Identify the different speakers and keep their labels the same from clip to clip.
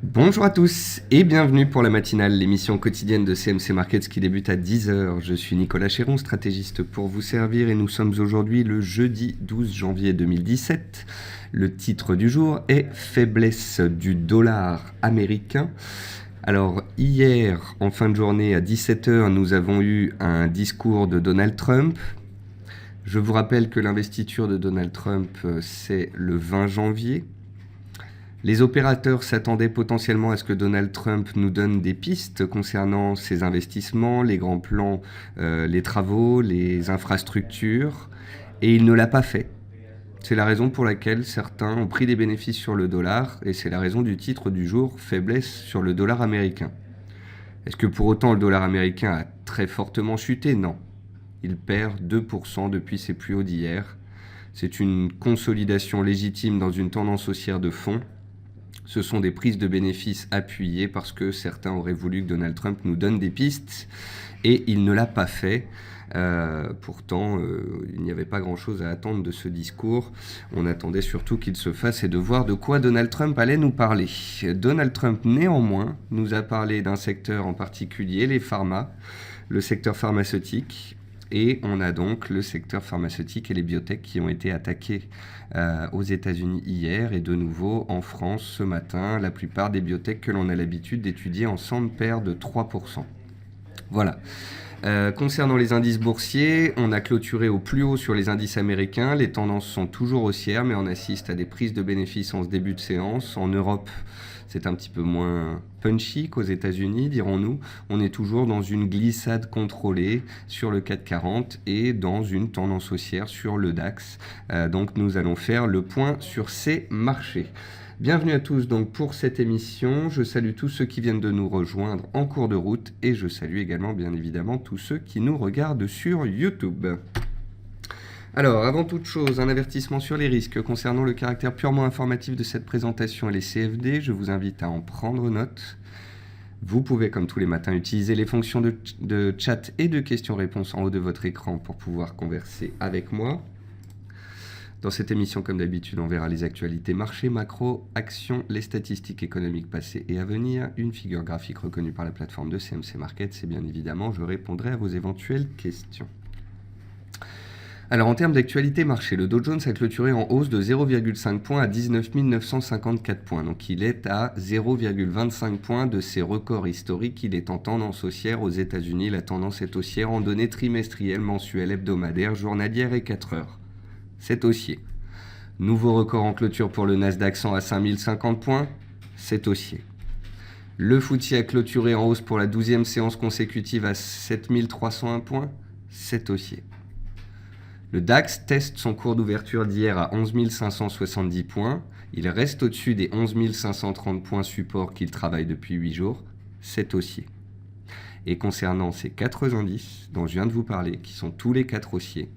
Speaker 1: Bonjour à tous et bienvenue pour la matinale, l'émission quotidienne de CMC Markets qui débute à 10 heures. Je suis Nicolas Chéron, stratégiste pour vous servir et nous sommes aujourd'hui le jeudi 12 janvier 2017. Le titre du jour est Faiblesse du dollar américain. Alors hier, en fin de journée à 17 heures, nous avons eu un discours de Donald Trump. Je vous rappelle que l'investiture de Donald Trump, c'est le 20 janvier. Les opérateurs s'attendaient potentiellement à ce que Donald Trump nous donne des pistes concernant ses investissements, les grands plans, les travaux, les infrastructures, et il ne l'a pas fait. C'est la raison pour laquelle certains ont pris des bénéfices sur le dollar, et c'est la raison du titre du jour, faiblesse sur le dollar américain. Est-ce que pour autant le dollar américain a très fortement chuté? Non. Il perd 2% depuis ses plus hauts d'hier. C'est une consolidation légitime dans une tendance haussière de fond. Ce sont des prises de bénéfices appuyées parce que certains auraient voulu que Donald Trump nous donne des pistes et il ne l'a pas fait. Pourtant, il n'y avait pas grand-chose à attendre de ce discours. On attendait surtout qu'il se fasse et de voir de quoi Donald Trump allait nous parler. Donald Trump, néanmoins, nous a parlé d'un secteur en particulier, les pharma, le secteur pharmaceutique. Et on a donc le secteur pharmaceutique et les biotech qui ont été attaqués aux États-Unis hier et de nouveau en France ce matin. La plupart des biotech que l'on a l'habitude d'étudier ensemble perdent 3%. Voilà. Concernant les indices boursiers, on a clôturé au plus haut sur les indices américains. Les tendances sont toujours haussières, mais on assiste à des prises de bénéfices en ce début de séance. En Europe, c'est un petit peu moins punchy qu'aux États-Unis, dirons-nous. On est toujours dans une glissade contrôlée sur le CAC 40 et dans une tendance haussière sur le DAX. Donc nous allons faire le point sur ces marchés. Bienvenue à tous donc pour cette émission. Je salue tous ceux qui viennent de nous rejoindre en cours de route et je salue également bien évidemment tous ceux qui nous regardent sur YouTube. Alors, avant toute chose, un avertissement sur les risques concernant le caractère purement informatif de cette présentation et les CFD. Je vous invite à en prendre note. Vous pouvez, comme tous les matins, utiliser les fonctions de chat et de questions-réponses en haut de votre écran pour pouvoir converser avec moi. Dans cette émission, comme d'habitude, on verra les actualités marché, macro, actions, les statistiques économiques passées et à venir, une figure graphique reconnue par la plateforme de CMC Markets et bien évidemment, je répondrai à vos éventuelles questions. Alors en termes d'actualité marché, le Dow Jones a clôturé en hausse de 0,5 points à 19 954 points. Donc il est à 0,25 points de ses records historiques. Il est en tendance haussière aux États-Unis. La tendance est haussière en données trimestrielles, mensuelles, hebdomadaires, journalières et 4 heures. C'est haussier. Nouveau record en clôture pour le Nasdaq 100 à 5050 points, c'est haussier. Le FTSE a clôturé en hausse pour la 12e séance consécutive à 7301 points, c'est haussier. Le DAX teste son cours d'ouverture d'hier à 11 570 points. Il reste au-dessus des 11 530 points support qu'il travaille depuis 8 jours, c'est haussier. Et concernant ces 4 indices dont je viens de vous parler, qui sont tous les 4 haussiers,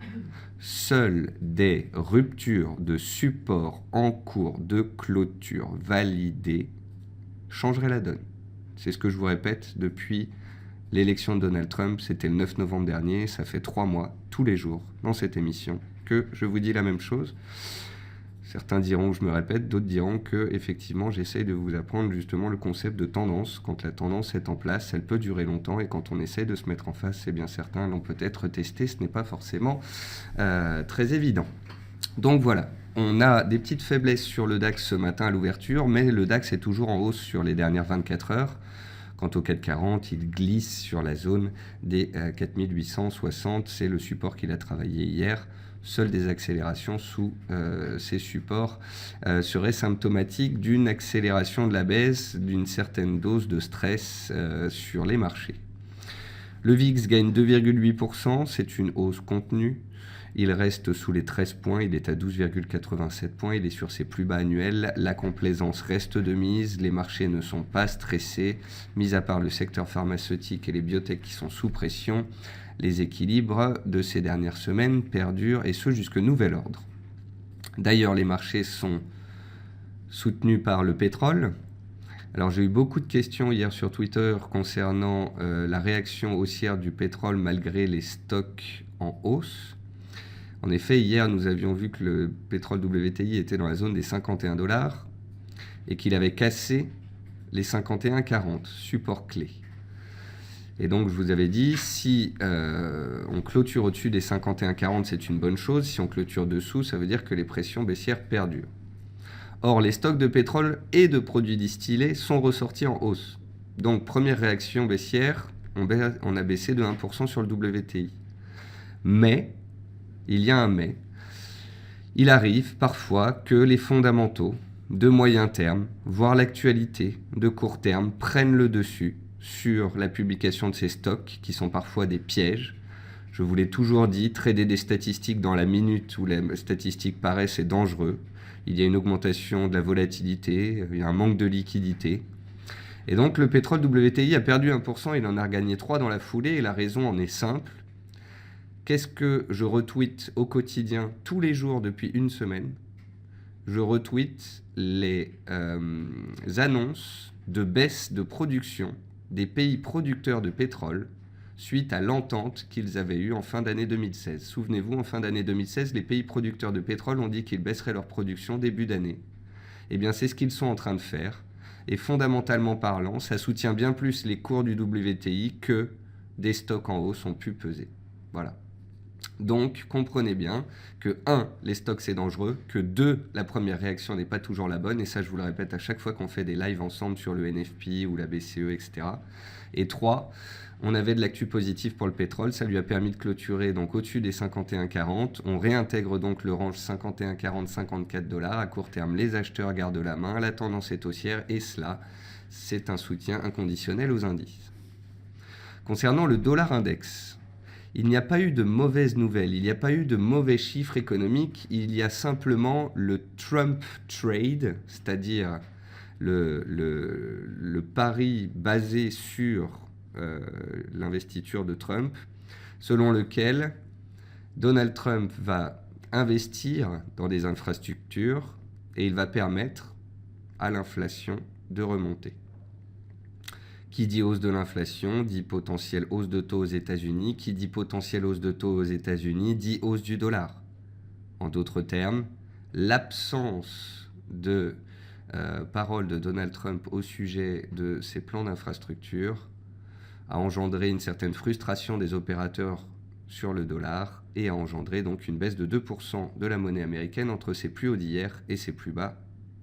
Speaker 1: seules des ruptures de support en cours de clôture validées changeraient la donne. C'est ce que je vous répète depuis l'élection de Donald Trump, c'était le 9 novembre dernier, ça fait 3 mois, tous les jours, dans cette émission, que je vous dis la même chose. Certains diront que je me répète, d'autres diront que effectivement j'essaye de vous apprendre justement le concept de tendance. Quand la tendance est en place, elle peut durer longtemps et quand on essaie de se mettre en face, c'est bien certains l'ont peut-être testé, ce n'est pas forcément très évident. Donc voilà, on a des petites faiblesses sur le DAX ce matin à l'ouverture, mais le DAX est toujours en hausse sur les dernières 24 heures. Quant au CAC 40, il glisse sur la zone des 4860, c'est le support qu'il a travaillé hier. Seules des accélérations sous ces supports seraient symptomatiques d'une accélération de la baisse, d'une certaine dose de stress sur les marchés. Le VIX gagne 2,8%, c'est une hausse contenue. Il reste sous les 13 points, il est à 12,87 points, il est sur ses plus bas annuels. La complaisance reste de mise, les marchés ne sont pas stressés, mis à part le secteur pharmaceutique et les biotech qui sont sous pression. Les équilibres de ces dernières semaines perdurent et ce jusque nouvel ordre. D'ailleurs, les marchés sont soutenus par le pétrole. Alors j'ai eu beaucoup de questions hier sur Twitter concernant la réaction haussière du pétrole malgré les stocks en hausse. En effet, hier, nous avions vu que le pétrole WTI était dans la zone des 51 $ et qu'il avait cassé les 51,40, support clé. Et donc, je vous avais dit, si on clôture au-dessus des 51,40, c'est une bonne chose. Si on clôture dessous, ça veut dire que les pressions baissières perdurent. Or, les stocks de pétrole et de produits distillés sont ressortis en hausse. Donc, première réaction baissière, on a baissé de 1% sur le WTI. Mais, il y a un mais, il arrive parfois que les fondamentaux de moyen terme, voire l'actualité de court terme, prennent le dessus sur la publication de ces stocks, qui sont parfois des pièges. Je vous l'ai toujours dit, trader des statistiques dans la minute où les statistiques paraissent, c'est dangereux. Il y a une augmentation de la volatilité, il y a un manque de liquidité. Et donc le pétrole WTI a perdu 1%, il en a regagné 3 dans la foulée, et la raison en est simple. Qu'est-ce que je retweete au quotidien tous les jours depuis une semaine? Je retweete les annonces de baisse de production des pays producteurs de pétrole suite à l'entente qu'ils avaient eue en fin d'année 2016. Souvenez-vous, en fin d'année 2016, les pays producteurs de pétrole ont dit qu'ils baisseraient leur production début d'année. Eh bien, c'est ce qu'ils sont en train de faire. Et fondamentalement parlant, ça soutient bien plus les cours du WTI que des stocks en hausse ont pu peser. Voilà. Donc, comprenez bien que 1, les stocks c'est dangereux, que 2, la première réaction n'est pas toujours la bonne, et ça je vous le répète à chaque fois qu'on fait des lives ensemble sur le NFP ou la BCE, etc. Et 3, on avait de l'actu positive pour le pétrole, ça lui a permis de clôturer donc au-dessus des 51,40. On réintègre donc le range 51,40-54 $. À court terme, les acheteurs gardent la main, la tendance est haussière, et cela, c'est un soutien inconditionnel aux indices. Concernant le dollar index, il n'y a pas eu de mauvaises nouvelles, il n'y a pas eu de mauvais chiffres économiques, il y a simplement le Trump trade, c'est-à-dire le pari basé sur l'investiture de Trump, selon lequel Donald Trump va investir dans des infrastructures et il va permettre à l'inflation de remonter. Qui dit hausse de l'inflation, dit potentielle hausse de taux aux États-Unis. Qui dit potentielle hausse de taux aux États-Unis, dit hausse du dollar. En d'autres termes, l'absence de parole de Donald Trump au sujet de ses plans d'infrastructure a engendré une certaine frustration des opérateurs sur le dollar et a engendré donc une baisse de 2% de la monnaie américaine entre ses plus hauts d'hier et ses plus bas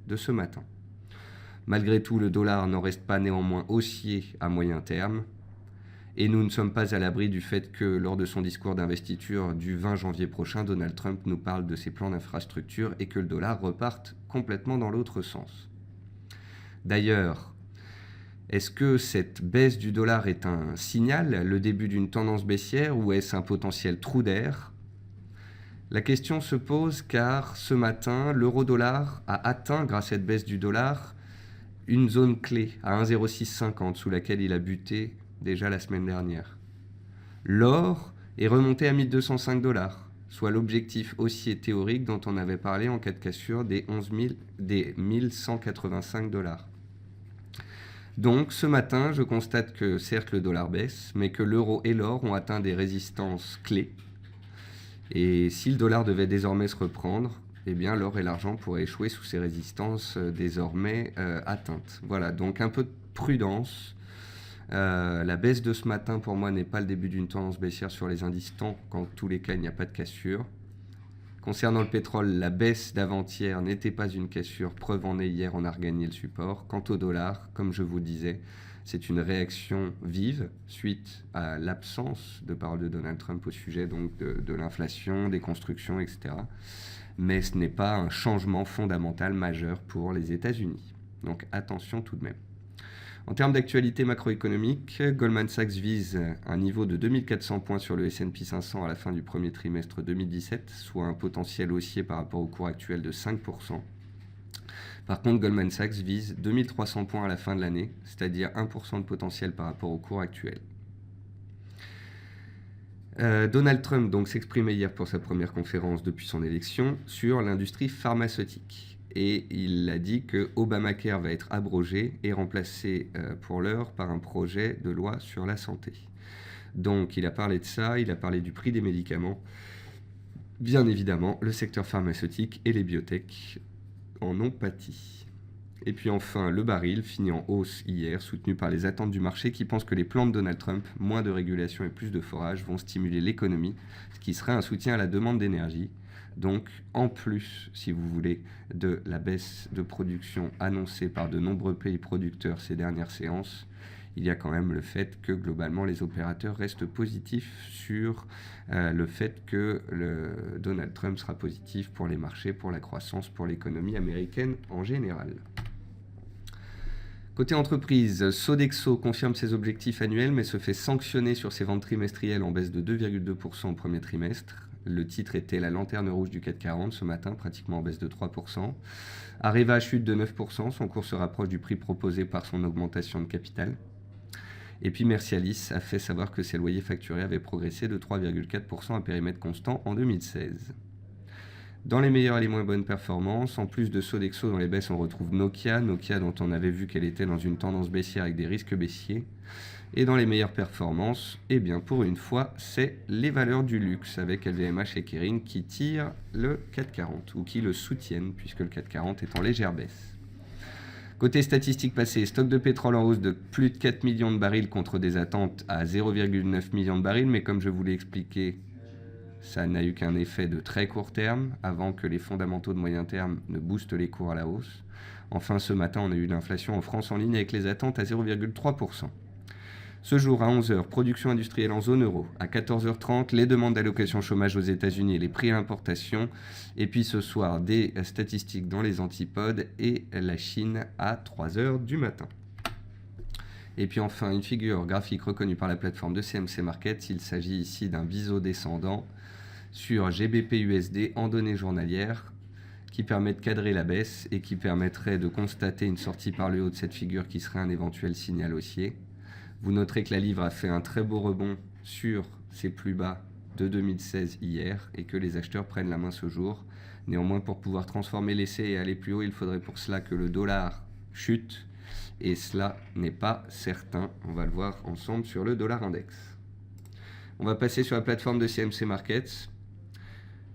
Speaker 1: de ce matin. Malgré tout, le dollar n'en reste pas néanmoins haussier à moyen terme. Et nous ne sommes pas à l'abri du fait que lors de son discours d'investiture du 20 janvier prochain, Donald Trump nous parle de ses plans d'infrastructure et que le dollar reparte complètement dans l'autre sens. D'ailleurs, est-ce que cette baisse du dollar est un signal, le début d'une tendance baissière, ou est-ce un potentiel trou d'air ? La question se pose car ce matin, l'euro-dollar a atteint, grâce à cette baisse du dollar, une zone clé à 1,0650 sous laquelle il a buté déjà la semaine dernière. L'or est remonté à 1205 $, soit l'objectif haussier théorique dont on avait parlé en cas de cassure des 1185 $. Donc ce matin, je constate que certes le dollar baisse, mais que l'euro et l'or ont atteint des résistances clés. Et si le dollar devait désormais se reprendre, eh bien l'or et l'argent pourraient échouer sous ces résistances désormais atteintes. Voilà, donc un peu de prudence. La baisse de ce matin, pour moi, n'est pas le début d'une tendance baissière sur les indices tant qu'en tous les cas, il n'y a pas de cassure. Concernant le pétrole, la baisse d'avant-hier n'était pas une cassure. Preuve en est, hier, on a regagné le support. Quant au dollar, comme je vous le disais, c'est une réaction vive suite à l'absence de parole de Donald Trump au sujet donc de l'inflation, des constructions, etc. Mais ce n'est pas un changement fondamental majeur pour les États-Unis. Donc attention tout de même. En termes d'actualité macroéconomique, Goldman Sachs vise un niveau de 2400 points sur le S&P 500 à la fin du premier trimestre 2017, soit un potentiel haussier par rapport au cours actuel de 5%. Par contre, Goldman Sachs vise 2300 points à la fin de l'année, c'est-à-dire 1% de potentiel par rapport au cours actuel. Donald Trump donc s'exprimait hier pour sa première conférence depuis son élection sur l'industrie pharmaceutique. Et il a dit que Obamacare va être abrogé et remplacé pour l'heure par un projet de loi sur la santé. Donc il a parlé de ça, il a parlé du prix des médicaments. Bien évidemment, le secteur pharmaceutique et les biotech en ont pâti. Et puis enfin, le baril finit en hausse hier, soutenu par les attentes du marché qui pense que les plans de Donald Trump, moins de régulation et plus de forage, vont stimuler l'économie, ce qui serait un soutien à la demande d'énergie. Donc, en plus, si vous voulez, de la baisse de production annoncée par de nombreux pays producteurs ces dernières séances, il y a quand même le fait que globalement les opérateurs restent positifs sur le fait que Donald Trump sera positif pour les marchés, pour la croissance, pour l'économie américaine en général. Côté entreprise, Sodexo confirme ses objectifs annuels mais se fait sanctionner sur ses ventes trimestrielles en baisse de 2,2% au premier trimestre. Le titre était la lanterne rouge du CAC 40 ce matin, pratiquement en baisse de 3%. Areva chute de 9%, son cours se rapproche du prix proposé par son augmentation de capital. Et puis Mercialis a fait savoir que ses loyers facturés avaient progressé de 3,4% à périmètre constant en 2016. Dans les meilleures et les moins bonnes performances, en plus de Sodexo dans les baisses, on retrouve Nokia dont on avait vu qu'elle était dans une tendance baissière avec des risques baissiers. Et dans les meilleures performances, eh bien pour une fois, c'est les valeurs du luxe avec LVMH et Kering qui tirent le CAC 40 ou qui le soutiennent puisque le CAC 40 est en légère baisse. Côté statistiques passées, stock de pétrole en hausse de plus de 4 millions de barils contre des attentes à 0,9 millions de barils, mais comme je vous l'ai expliqué, ça n'a eu qu'un effet de très court terme, avant que les fondamentaux de moyen terme ne boostent les cours à la hausse. Enfin, ce matin, on a eu l'inflation en France en ligne avec les attentes à 0,3%. Ce jour, à 11h, production industrielle en zone euro. À 14h30, les demandes d'allocation chômage aux États-Unis et les prix à importation. Et puis ce soir, des statistiques dans les antipodes et la Chine à 3h du matin. Et puis enfin, une figure graphique reconnue par la plateforme de CMC Markets. Il s'agit ici d'un biseau descendant sur GBP/USD en données journalières qui permet de cadrer la baisse et qui permettrait de constater une sortie par le haut de cette figure qui serait un éventuel signal haussier. Vous noterez que la livre a fait un très beau rebond sur ses plus bas de 2016 hier et que les acheteurs prennent la main ce jour. Néanmoins, pour pouvoir transformer l'essai et aller plus haut, il faudrait pour cela que le dollar chute. Et cela n'est pas certain. On va le voir ensemble sur le dollar index. On va passer sur la plateforme de CMC Markets.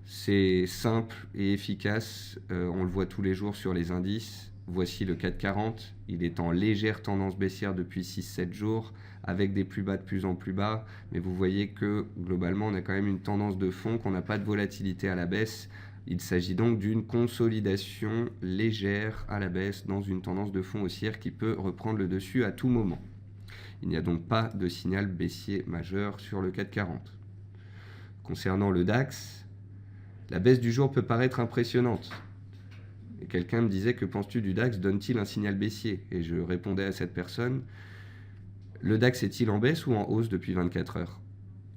Speaker 1: C'est simple et efficace. On le voit tous les jours sur les indices. Voici le CAC 40. Il est en légère tendance baissière depuis 6-7 jours, avec des plus bas de plus en plus bas. Mais vous voyez que globalement, on a quand même une tendance de fond, qu'on n'a pas de volatilité à la baisse. Il s'agit donc d'une consolidation légère à la baisse dans une tendance de fond haussière qui peut reprendre le dessus à tout moment. Il n'y a donc pas de signal baissier majeur sur le CAC 40. Concernant le DAX, la baisse du jour peut paraître impressionnante. Et quelqu'un me disait, que penses-tu du DAX? Donne-t-il un signal baissier? Et je répondais à cette personne, le DAX est-il en baisse ou en hausse depuis 24 heures?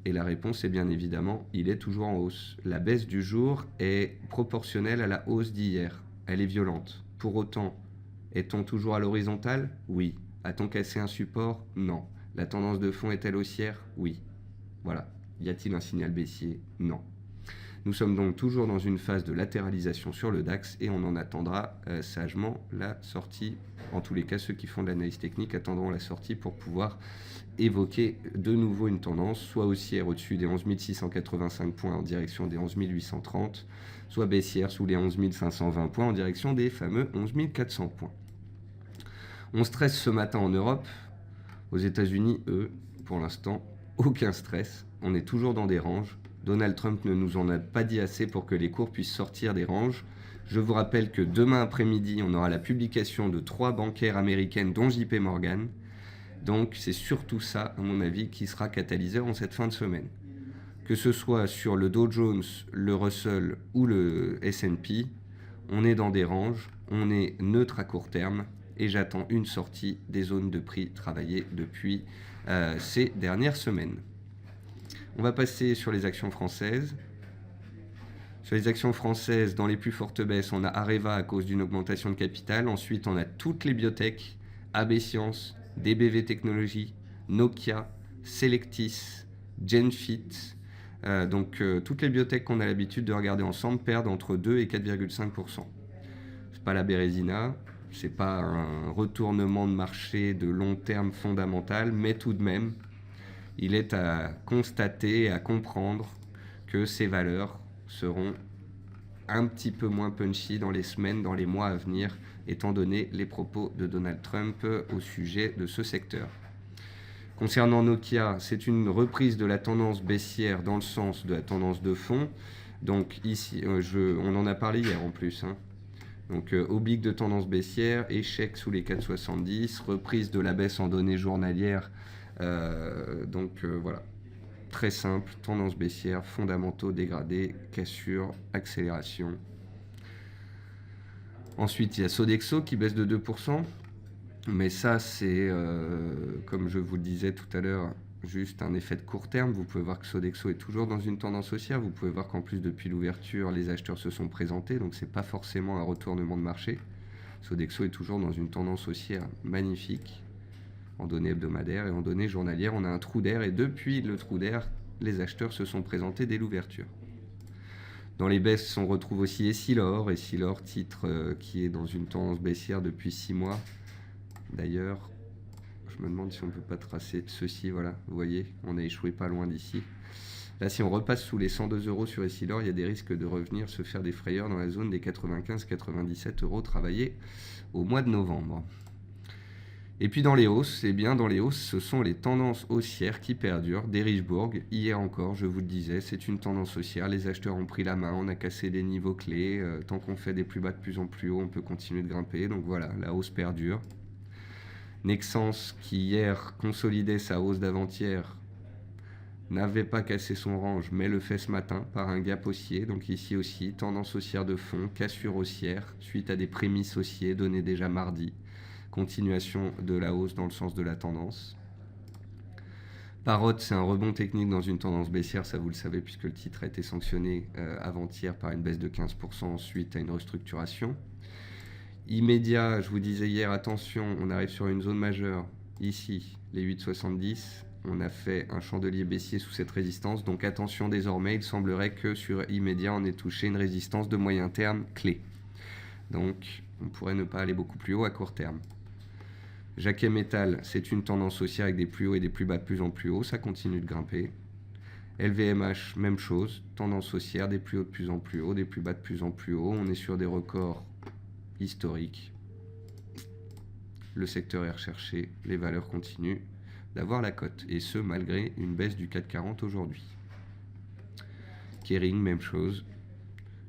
Speaker 1: Et la réponse est bien évidemment, il est toujours en hausse. La baisse du jour est proportionnelle à la hausse d'hier. Elle est violente. Pour autant, est-on toujours à l'horizontale? Oui. A-t-on cassé un support? Non. La tendance de fond est-elle haussière? Oui. Voilà. Y a-t-il un signal baissier? Non. Nous sommes donc toujours dans une phase de latéralisation sur le DAX et on en attendra sagement la sortie. En tous les cas, ceux qui font de l'analyse technique attendront la sortie pour pouvoir évoquer de nouveau une tendance, soit haussière au-dessus des 11 685 points en direction des 11 830, soit baissière sous les 11 520 points en direction des fameux 11 400 points. On stresse ce matin en Europe. Aux États-Unis, eux, pour l'instant, aucun stress. On est toujours dans des ranges. Donald Trump ne nous en a pas dit assez pour que les cours puissent sortir des ranges. Je vous rappelle que demain après-midi, on aura la publication de 3 bancaires américaines, dont JP Morgan. Donc c'est surtout ça, à mon avis, qui sera catalyseur en cette fin de semaine. Que ce soit sur le Dow Jones, le Russell ou le S&P, on est dans des ranges, on est neutre à court terme et j'attends une sortie des zones de prix travaillées depuis ces dernières semaines. On va passer sur les actions françaises. Sur les actions françaises, dans les plus fortes baisses, on a Areva à cause d'une augmentation de capital. Ensuite, on a toutes les biotech, AB Science, DBV Technologies, Nokia, Selectis, Genfit. Toutes les biotech qu'on a l'habitude de regarder ensemble perdent entre 2 et 4,5%. C'est pas la Bérésina, c'est pas un retournement de marché de long terme fondamental, mais tout de même, il est à constater et à comprendre que ces valeurs seront un petit peu moins punchy dans les semaines, dans les mois à venir, étant donné les propos de Donald Trump au sujet de ce secteur. Concernant Nokia, c'est une reprise de la tendance baissière dans le sens de la tendance de fond. Donc ici, on en a parlé hier en plus. Donc oblique de tendance baissière, échec sous les 4,70, reprise de la baisse en données journalières. Voilà, très simple, tendance baissière, fondamentaux dégradés, cassure, accélération. Ensuite, il y a Sodexo qui baisse de 2%. Mais ça, c'est, comme je vous le disais tout à l'heure, juste un effet de court terme. Vous pouvez voir que Sodexo est toujours dans une tendance haussière. Vous pouvez voir qu'en plus, depuis l'ouverture, les acheteurs se sont présentés. Donc, ce n'est pas forcément un retournement de marché. Sodexo est toujours dans une tendance haussière magnifique en données hebdomadaires et en données journalières. On a un trou d'air et depuis le trou d'air, les acheteurs se sont présentés dès l'ouverture. Dans les baisses, on retrouve aussi Essilor, titre qui est dans une tendance baissière depuis 6 mois. D'ailleurs, je me demande si on ne peut pas tracer ceci, voilà, vous voyez, on a échoué pas loin d'ici. Là, si on repasse sous les 102 € sur Essilor, il y a des risques de revenir se faire des frayeurs dans la zone des 95-97 € travaillés au mois de novembre. Et puis dans les hausses, ce sont les tendances haussières qui perdurent. Derichebourg, hier encore, je vous le disais, c'est une tendance haussière. Les acheteurs ont pris la main, on a cassé des niveaux clés. Tant qu'on fait des plus bas de plus en plus haut, on peut continuer de grimper. Donc voilà, la hausse perdure. Nexans, qui hier consolidait sa hausse d'avant-hier, n'avait pas cassé son range, mais le fait ce matin par un gap haussier. Donc ici aussi, tendance haussière de fond, cassure haussière, suite à des prémices haussiers données déjà mardi. Continuation de la hausse dans le sens de la tendance. Parrot, c'est un rebond technique dans une tendance baissière, ça vous le savez, puisque le titre a été sanctionné avant-hier par une baisse de 15% suite à une restructuration. Immédiat, je vous disais hier, attention, on arrive sur une zone majeure, ici, les 8,70. On a fait un chandelier baissier sous cette résistance, donc attention désormais, il semblerait que sur Immédiat, on ait touché une résistance de moyen terme clé. Donc, on pourrait ne pas aller beaucoup plus haut à court terme. Jacquet Metal, c'est une tendance haussière avec des plus hauts et des plus bas de plus en plus haut, ça continue de grimper. LVMH, même chose, tendance haussière, des plus hauts de plus en plus haut, des plus bas de plus en plus haut. On est sur des records historiques. Le secteur est recherché, les valeurs continuent d'avoir la cote, et ce malgré une baisse du CAC 40 aujourd'hui. Kering, même chose,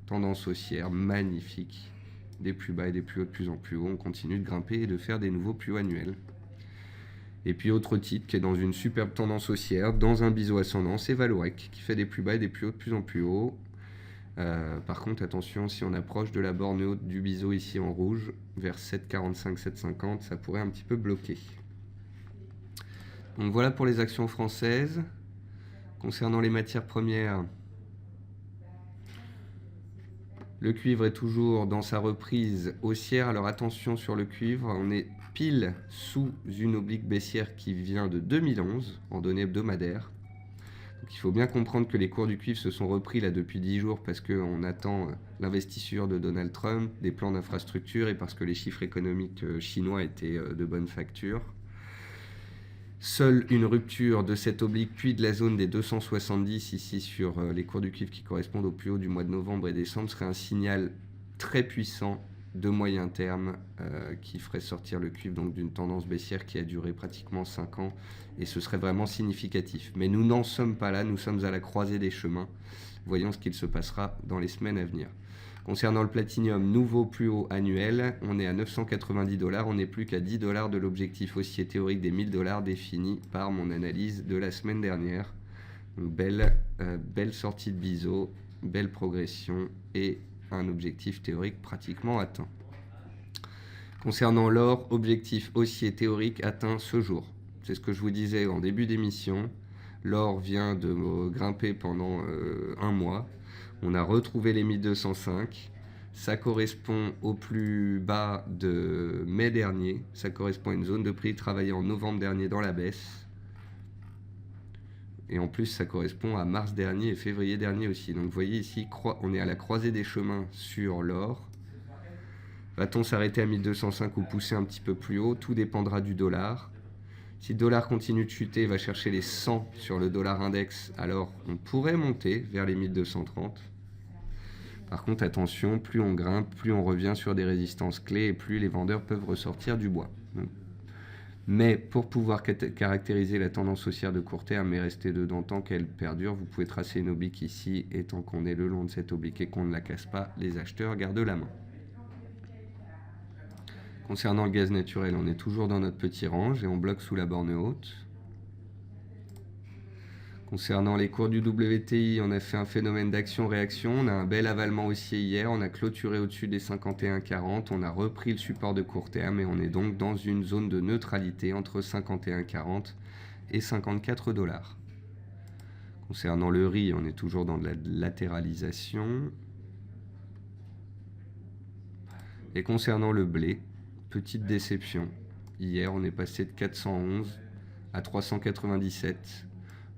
Speaker 1: tendance haussière magnifique, des plus bas et des plus hauts de plus en plus haut. On continue de grimper et de faire des nouveaux plus hauts annuels. Et puis autre titre qui est dans une superbe tendance haussière, dans un biseau ascendant, c'est Vallourec qui fait des plus bas et des plus hauts de plus en plus haut. Par contre, attention, si on approche de la borne haute du biseau ici en rouge, vers 7,45, 7,50, ça pourrait un petit peu bloquer. Donc voilà pour les actions françaises. Concernant les matières premières, le cuivre est toujours dans sa reprise haussière. Alors attention sur le cuivre, on est pile sous une oblique baissière qui vient de 2011 en données hebdomadaires. Donc il faut bien comprendre que les cours du cuivre se sont repris là depuis 10 jours parce qu'on attend l'investiture de Donald Trump, des plans d'infrastructure et parce que les chiffres économiques chinois étaient de bonne facture. Seule une rupture de cette oblique puis de la zone des 270 ici sur les cours du cuivre qui correspondent au plus haut du mois de novembre et décembre serait un signal très puissant de moyen terme qui ferait sortir le cuivre donc d'une tendance baissière qui a duré pratiquement 5 ans et ce serait vraiment significatif. Mais nous n'en sommes pas là, nous sommes à la croisée des chemins. Voyons ce qu'il se passera dans les semaines à venir. Concernant le platinium, nouveau plus haut annuel, on est à 990 $, on n'est plus qu'à 10 $ de l'objectif haussier théorique des 1000 $ défini par mon analyse de la semaine dernière. Donc, belle sortie de biseau, belle progression et un objectif théorique pratiquement atteint. Concernant l'or, objectif haussier théorique atteint ce jour. C'est ce que je vous disais en début d'émission. L'or vient de grimper pendant un mois. On a retrouvé les 1205. Ça correspond au plus bas de mai dernier. Ça correspond à une zone de prix travaillée en novembre dernier dans la baisse. Et en plus, ça correspond à mars dernier et février dernier aussi. Donc vous voyez ici, on est à la croisée des chemins sur l'or. Va-t-on s'arrêter à 1205 ou pousser un petit peu plus haut? Tout dépendra du dollar. Si le dollar continue de chuter, va chercher les 100 sur le dollar index, alors on pourrait monter vers les 1230. Par contre, attention, plus on grimpe, plus on revient sur des résistances clés et plus les vendeurs peuvent ressortir du bois. Mais pour pouvoir caractériser la tendance haussière de court terme et rester dedans tant qu'elle perdure, vous pouvez tracer une oblique ici, et tant qu'on est le long de cette oblique et qu'on ne la casse pas, les acheteurs gardent la main. Concernant le gaz naturel, on est toujours dans notre petit range et on bloque sous la borne haute. Concernant les cours du WTI, on a fait un phénomène d'action-réaction. On a un bel avalement haussier hier. On a clôturé au-dessus des 51,40. On a repris le support de court terme et on est donc dans une zone de neutralité entre 51,40 et 54 $. Concernant le riz, on est toujours dans de la latéralisation. Et concernant le blé, petite déception. Hier, on est passé de 411 à 397.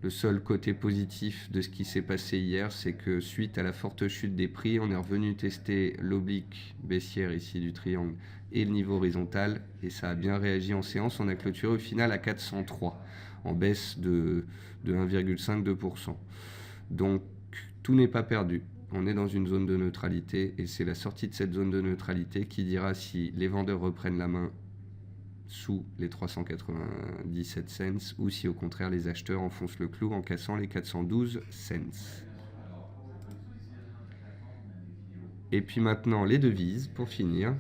Speaker 1: Le seul côté positif de ce qui s'est passé hier, c'est que suite à la forte chute des prix, on est revenu tester l'oblique baissière ici du triangle et le niveau horizontal, et ça a bien réagi en séance. On a clôturé au final à 403, en baisse de 1,5-2%. Donc tout n'est pas perdu. On est dans une zone de neutralité, et c'est la sortie de cette zone de neutralité qui dira si les vendeurs reprennent la main sous les 397 cents ou si au contraire les acheteurs enfoncent le clou en cassant les 412 cents. Et puis maintenant les devises pour finir.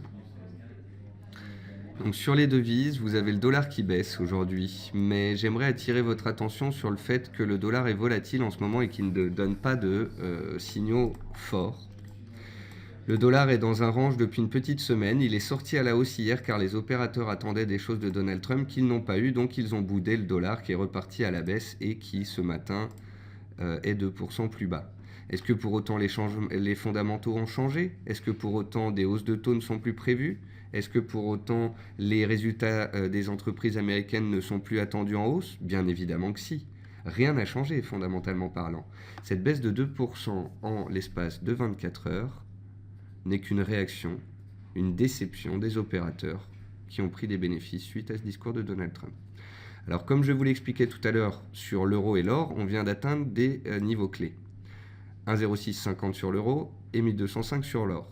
Speaker 1: Donc sur les devises, vous avez le dollar qui baisse aujourd'hui, mais j'aimerais attirer votre attention sur le fait que le dollar est volatile en ce moment et qu'il ne donne pas de signaux forts. Le dollar est dans un range depuis une petite semaine. Il est sorti à la hausse hier car les opérateurs attendaient des choses de Donald Trump qu'ils n'ont pas eu. Donc ils ont boudé le dollar qui est reparti à la baisse et qui ce matin est 2% plus bas. Est-ce que pour autant les fondamentaux ont changé? Est-ce que pour autant des hausses de taux ne sont plus prévues? Est-ce que pour autant les résultats des entreprises américaines ne sont plus attendus en hausse? Bien évidemment que si. Rien n'a changé fondamentalement parlant. Cette baisse de 2% en l'espace de 24 heures n'est qu'une réaction, une déception des opérateurs qui ont pris des bénéfices suite à ce discours de Donald Trump. Alors comme je vous l'expliquais tout à l'heure sur l'euro et l'or, on vient d'atteindre des niveaux clés. 1,0650 sur l'euro et 1205 sur l'or.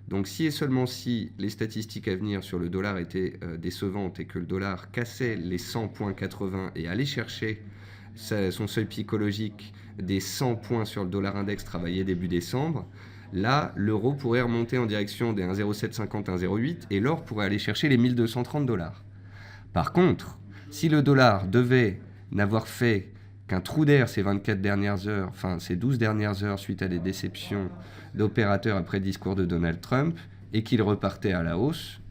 Speaker 1: Donc si et seulement si les statistiques à venir sur le dollar étaient décevantes et que le dollar cassait les 100,80 et allait chercher son seuil psychologique des 100 points sur le dollar index travaillé début décembre, là, l'euro pourrait remonter en direction des 1,0750, 1,08 et l'or pourrait aller chercher les 1230 $. Par contre, si le dollar devait n'avoir fait qu'un trou d'air ces 24 dernières heures, enfin ces 12 dernières heures suite à des déceptions d'opérateurs après le discours de Donald Trump et qu'il repartait à la hausse,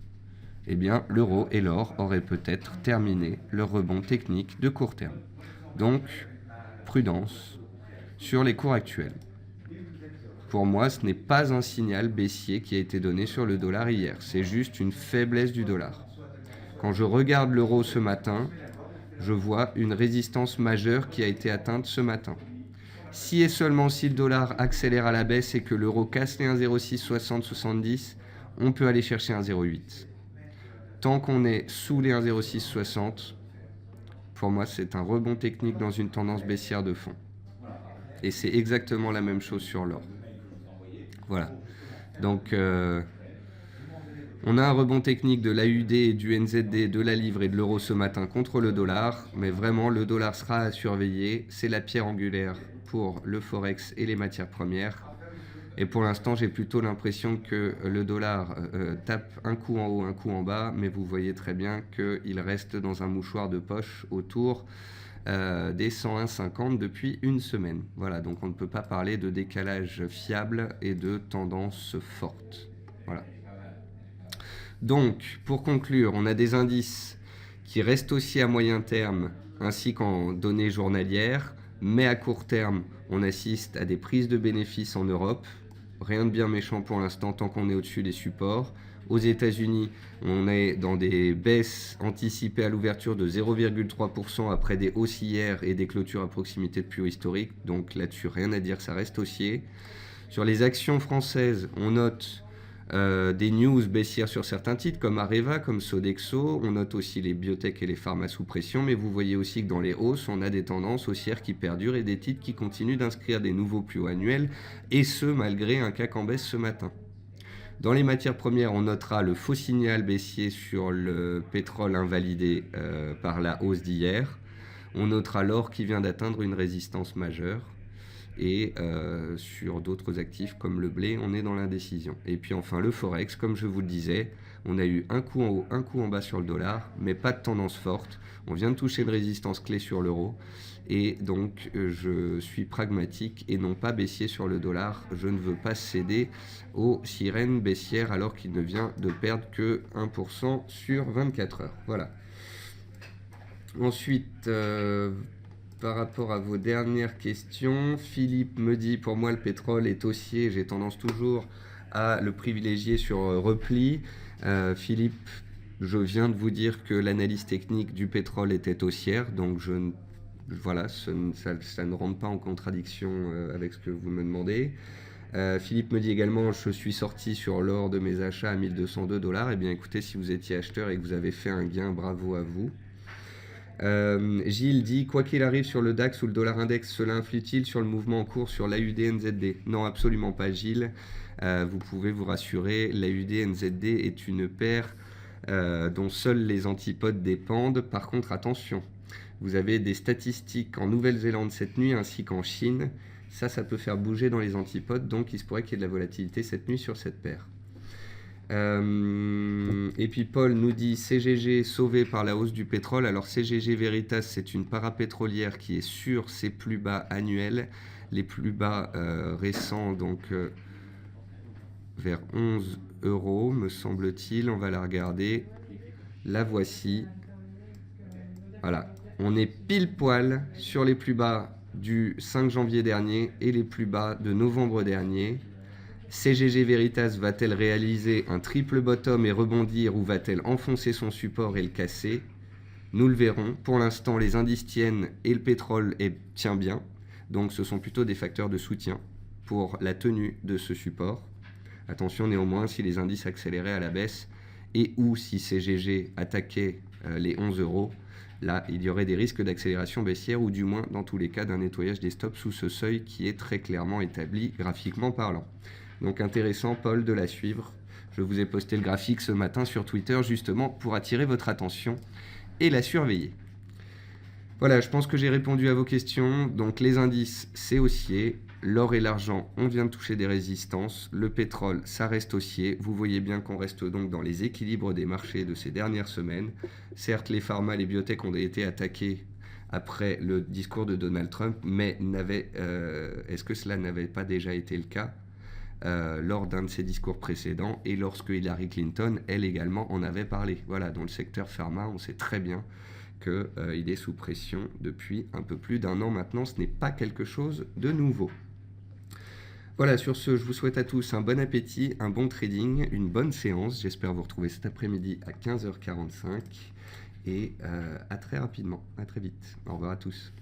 Speaker 1: eh bien l'euro et l'or auraient peut-être terminé leur rebond technique de court terme. Donc, prudence sur les cours actuels. Pour moi, ce n'est pas un signal baissier qui a été donné sur le dollar hier. C'est juste une faiblesse du dollar. Quand je regarde l'euro ce matin, je vois une résistance majeure qui a été atteinte ce matin. Si et seulement si le dollar accélère à la baisse et que l'euro casse les 1,0660-70, on peut aller chercher 1,08. Tant qu'on est sous les 1,0660, pour moi, c'est un rebond technique dans une tendance baissière de fond. Et c'est exactement la même chose sur l'or. Voilà. Donc, on a un rebond technique de l'AUD et du NZD, de la livre et de l'euro ce matin contre le dollar. Mais vraiment, le dollar sera à surveiller. C'est la pierre angulaire pour le Forex et les matières premières. Et pour l'instant, j'ai plutôt l'impression que le dollar tape un coup en haut, un coup en bas. Mais vous voyez très bien qu'il reste dans un mouchoir de poche autour des 101,50 depuis une semaine. Voilà, donc on ne peut pas parler de décalage fiable et de tendance forte. Voilà. Donc, pour conclure, on a des indices qui restent aussi à moyen terme ainsi qu'en données journalières, mais à court terme, on assiste à des prises de bénéfices en Europe. Rien de bien méchant pour l'instant tant qu'on est au-dessus des supports. Aux États-Unis, on est dans des baisses anticipées à l'ouverture de 0,3% après des hausses hier et des clôtures à proximité de plus haut historique. Donc là-dessus, rien à dire, ça reste haussier. Sur les actions françaises, on note Des news baissières sur certains titres comme Areva, comme Sodexo. On note aussi les biotech et les pharma sous pression, mais vous voyez aussi que dans les hausses, on a des tendances haussières qui perdurent et des titres qui continuent d'inscrire des nouveaux plus hauts annuels, et ce malgré un CAC en baisse ce matin. Dans les matières premières, on notera le faux signal baissier sur le pétrole invalidé par la hausse d'hier. On notera l'or qui vient d'atteindre une résistance majeure. Et sur d'autres actifs comme le blé, on est dans l'indécision. Et puis enfin le Forex, comme je vous le disais, on a eu un coup en haut, un coup en bas sur le dollar, mais pas de tendance forte. On vient de toucher une résistance clé sur l'euro. Et donc je suis pragmatique et non pas baissier sur le dollar. Je ne veux pas céder aux sirènes baissières alors qu'il ne vient de perdre que 1% sur 24 heures. Voilà. Ensuite, par rapport à vos dernières questions, Philippe me dit, pour moi le pétrole est haussier, j'ai tendance toujours à le privilégier sur repli. Philippe, je viens de vous dire que l'analyse technique du pétrole était haussière, donc voilà, ça ne rentre pas en contradiction avec ce que vous me demandez. Philippe me dit également, je suis sorti sur l'or de mes achats à 1202 $. Eh bien écoutez, si vous étiez acheteur et que vous avez fait un gain, bravo à vous. Gilles dit, quoi qu'il arrive sur le DAX ou le dollar index, cela influe-t-il sur le mouvement en cours sur l'AUD-NZD? Non, absolument pas, Gilles. Vous pouvez vous rassurer, l'AUD-NZD est une paire dont seuls les antipodes dépendent. Par contre, attention, vous avez des statistiques en Nouvelle-Zélande cette nuit ainsi qu'en Chine. Ça peut faire bouger dans les antipodes, donc il se pourrait qu'il y ait de la volatilité cette nuit sur cette paire. Et puis Paul nous dit CGG sauvé par la hausse du pétrole. Alors CGG Veritas, c'est une parapétrolière qui est sur ses plus bas annuels, les plus bas récents, donc vers 11 € me semble-t-il. On va la regarder. La voici. Voilà, on est pile poil sur les plus bas du 5 janvier dernier et les plus bas de novembre dernier. CGG Veritas va-t-elle réaliser un triple bottom et rebondir, ou va-t-elle enfoncer son support et le casser? Nous le verrons. Pour l'instant, les indices tiennent et le pétrole tient bien. Donc ce sont plutôt des facteurs de soutien pour la tenue de ce support. Attention néanmoins, si les indices accéléraient à la baisse et ou si CGG attaquait les 11 €, là, il y aurait des risques d'accélération baissière ou du moins, dans tous les cas, d'un nettoyage des stops sous ce seuil qui est très clairement établi graphiquement parlant. Donc intéressant, Paul, de la suivre. Je vous ai posté le graphique ce matin sur Twitter justement pour attirer votre attention et la surveiller. Voilà, je pense que j'ai répondu à vos questions. Donc les indices, c'est haussier. L'or et l'argent, on vient de toucher des résistances. Le pétrole, ça reste haussier. Vous voyez bien qu'on reste donc dans les équilibres des marchés de ces dernières semaines. Certes, les pharma, les biotech ont été attaqués après le discours de Donald Trump, mais est-ce que cela n'avait pas déjà été le cas lors d'un de ses discours précédents et lorsque Hillary Clinton, elle également, en avait parlé? Voilà, dans le secteur pharma, on sait très bien qu'il est sous pression depuis un peu plus d'un an maintenant. Ce n'est pas quelque chose de nouveau. Voilà, sur ce, je vous souhaite à tous un bon appétit, un bon trading, une bonne séance. J'espère vous retrouver cet après-midi à 15h45 et à très rapidement, à très vite. Au revoir à tous.